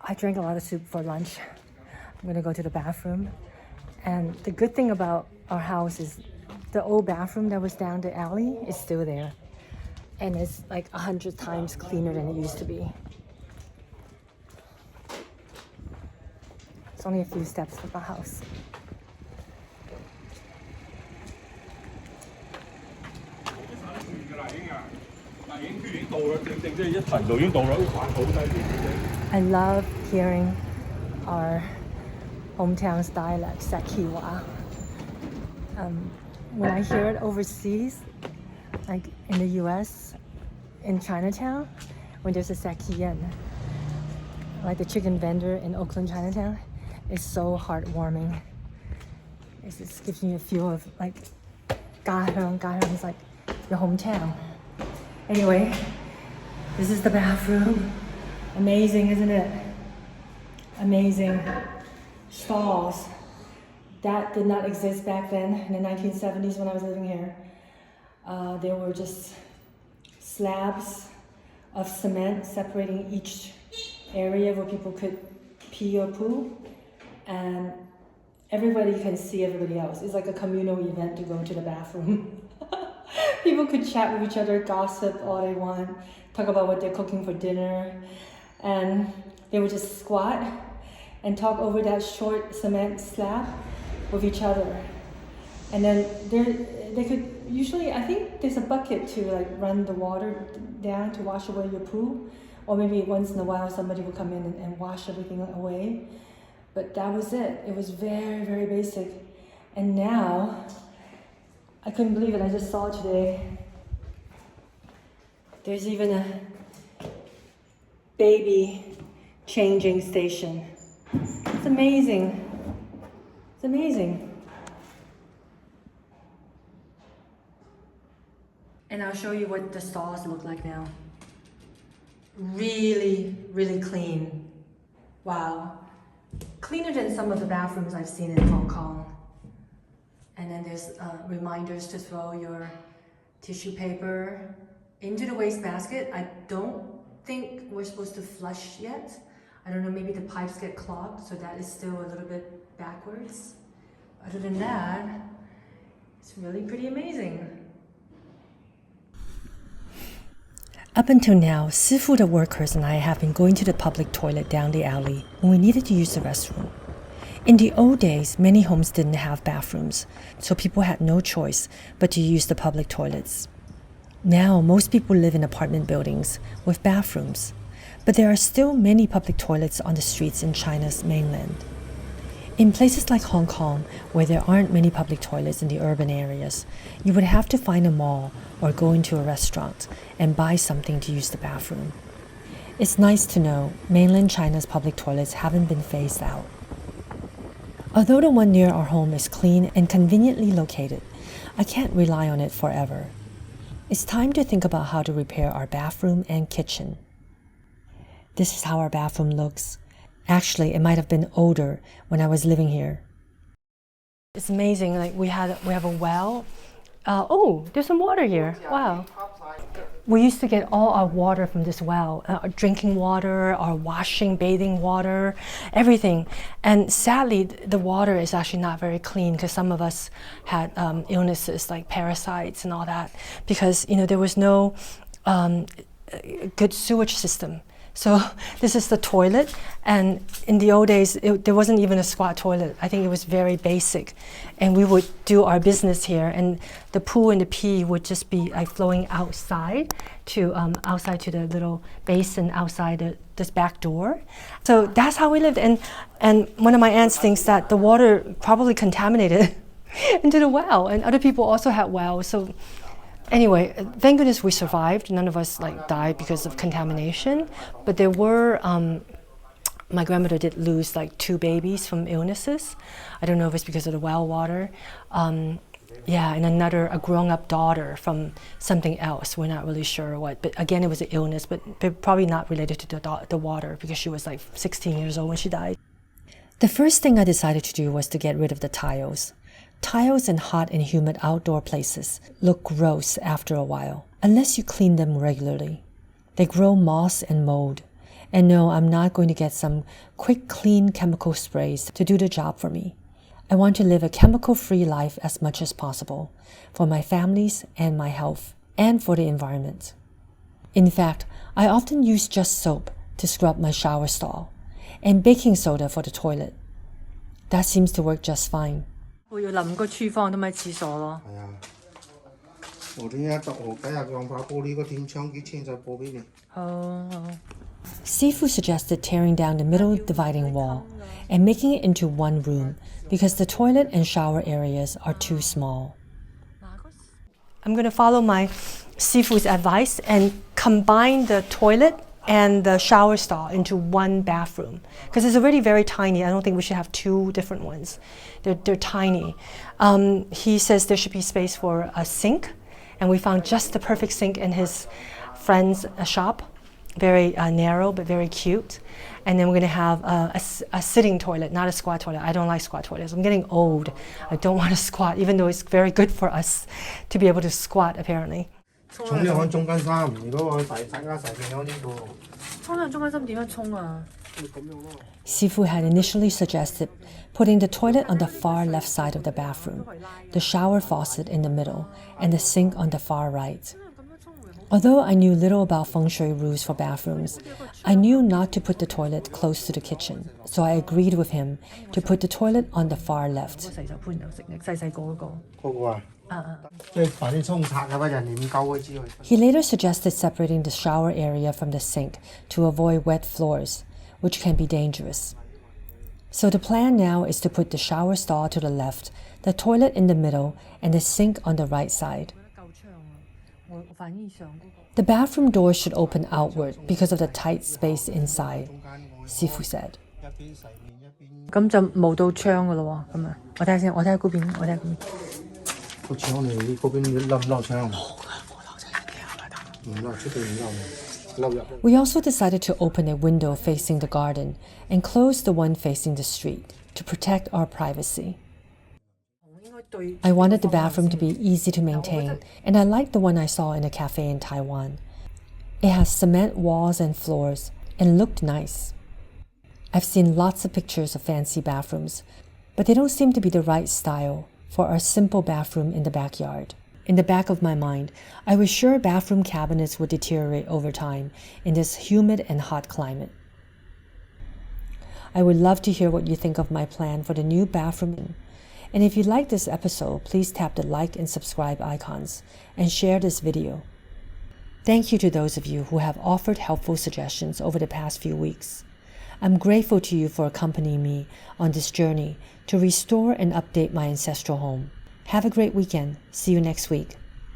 I drank a lot of soup for lunch. I'm gonna go to the bathroom. And the good thing about our house is the old bathroom that was down the alley is still there. And it's like 100 times cleaner than it used to be. It's only a few steps from our house. I love hearing our hometown's dialect, Sakiwa. When I hear it overseas, like in the US, in Chinatown, when there's a Sakiyan, like the chicken vendor in Oakland, Chinatown, it's so heartwarming. It just gives me a feel of like, Gahyeong is like your hometown. Anyway, this is the bathroom. Amazing, isn't it? Amazing. Stalls. That did not exist back then in the 1970s when I was living here. There were just slabs of cement separating each area where people could pee or poo, and everybody can see everybody else. It's like a communal event to go to the bathroom. People could chat with each other, gossip all they want, talk about what they're cooking for dinner, and they would just squat and talk over that short cement slab with each other. And then they could usually, I think there's a bucket to like run the water down to wash away your poo, or maybe once in a while somebody would come in and wash everything away. But that was it. It was very, very basic. And now, I couldn't believe it, I just saw it today. There's even a baby changing station. It's amazing. It's amazing. And I'll show you what the stalls look like now. Really, really clean. Wow. Cleaner than some of the bathrooms I've seen in Hong Kong. And then there's reminders to throw your tissue paper into the wastebasket. I don't think we're supposed to flush yet. I don't know, maybe the pipes get clogged, so that is still a little bit backwards. Other than that, it's really pretty amazing. Up until now, Sifu, the workers, and I have been going to the public toilet down the alley when we needed to use the restroom. In the old days, many homes didn't have bathrooms, so people had no choice but to use the public toilets. Now, most people live in apartment buildings with bathrooms, but there are still many public toilets on the streets in China's mainland. In places like Hong Kong, where there aren't many public toilets in the urban areas, you would have to find a mall or go into a restaurant and buy something to use the bathroom. It's nice to know mainland China's public toilets haven't been phased out. Although the one near our home is clean and conveniently located, I can't rely on it forever. It's time to think about how to repair our bathroom and kitchen. This is how our bathroom looks. Actually, it might have been older when I was living here. It's amazing, like we have a well. Oh, there's some water here. Wow. We used to get all our water from this well, drinking water, our washing, bathing water, everything. And sadly, the water is actually not very clean because some of us had illnesses like parasites and all that because, you know, there was no good sewage system. So this is the toilet, and in the old days, there wasn't even a squat toilet. I think it was very basic, and we would do our business here, and the poo and the pee would just be like flowing outside to the little basin outside this back door. So that's how we lived, and one of my aunts thinks that the water probably contaminated into the well, and other people also had wells. So anyway, thank goodness we survived. None of us died because of contamination, but there were, my grandmother did lose 2 babies from illnesses. I don't know if it's because of the well water. And a grown-up daughter from something else. We're not really sure what, but again, it was an illness, but probably not related to the water because she was 16 years old when she died. The first thing I decided to do was to get rid of the tiles. Tiles in hot and humid outdoor places look gross after a while, unless you clean them regularly. They grow moss and mold, And no, I'm not going to get some quick, clean chemical sprays to do the job for me. I want to live a chemical-free life as much as possible for my families and my health and for the environment. In fact, I often use just soap to scrub my shower stall and baking soda for the toilet. That seems to work just fine. 我要淋個廚房同埋廁所咯。係啊，我呢一度我今日用把玻璃個天窗幾千就報俾你。好好。 Sifu suggested tearing down the middle dividing wall and making it into one room because the toilet and shower areas are too small. I'm going to follow my Sifu's advice and combine the toilet and the shower stall into one bathroom because it's already very tiny. I don't think we should have two different ones. They're tiny. He says there should be space for a sink, and we found just the perfect sink in his friend's shop. Very narrow but very cute. And then we're going to have a sitting toilet, not a squat toilet. I don't like squat toilets. I'm getting old. I don't want to squat, even though it's very good for us to be able to squat, apparently. 沖涼中間衫，如果我大家洗變咗呢個。沖涼中間衫點樣沖啊？ Sifu had initially suggested putting the toilet on the far left side of the bathroom, the shower faucet in the middle, and the sink on the far right. Although I knew little about feng shui rules for bathrooms, I knew not to put the toilet close to the kitchen, so I agreed with him to put the toilet on the far left. 洗手盤有食嘅，細細個嗰個。嗰個啊，即係快啲沖刷啊！人哋唔夠嘅之類。He later suggested separating the shower area from the sink to avoid wet floors, which can be dangerous. So the plan now is to put the shower stall to the left, the toilet in the middle, and the sink on the right side. The bathroom door should open outward because of the tight space inside, Sifu said. 咁就冇到窗噶咯喎，咁啊，我睇下先，我睇下嗰邊，我睇下嗰邊。個窗你嗰邊漏唔漏窗？冇㗎，冇漏就係唔漏，出邊唔漏，漏入。We also decided to open a window facing the garden and close the one facing the street to protect our privacy. I wanted the bathroom to be easy to maintain, and I liked the one I saw in a cafe in Taiwan. It has cement walls and floors and looked nice. I've seen lots of pictures of fancy bathrooms, but they don't seem to be the right style for our simple bathroom in the backyard. In the back of my mind, I was sure bathroom cabinets would deteriorate over time in this humid and hot climate. I would love to hear what you think of my plan for the new bathroom. And if you like this episode, please tap the like and subscribe icons and share this video. Thank you to those of you who have offered helpful suggestions over the past few weeks. I'm grateful to you for accompanying me on this journey to restore and update my ancestral home. Have a great weekend. See you next week.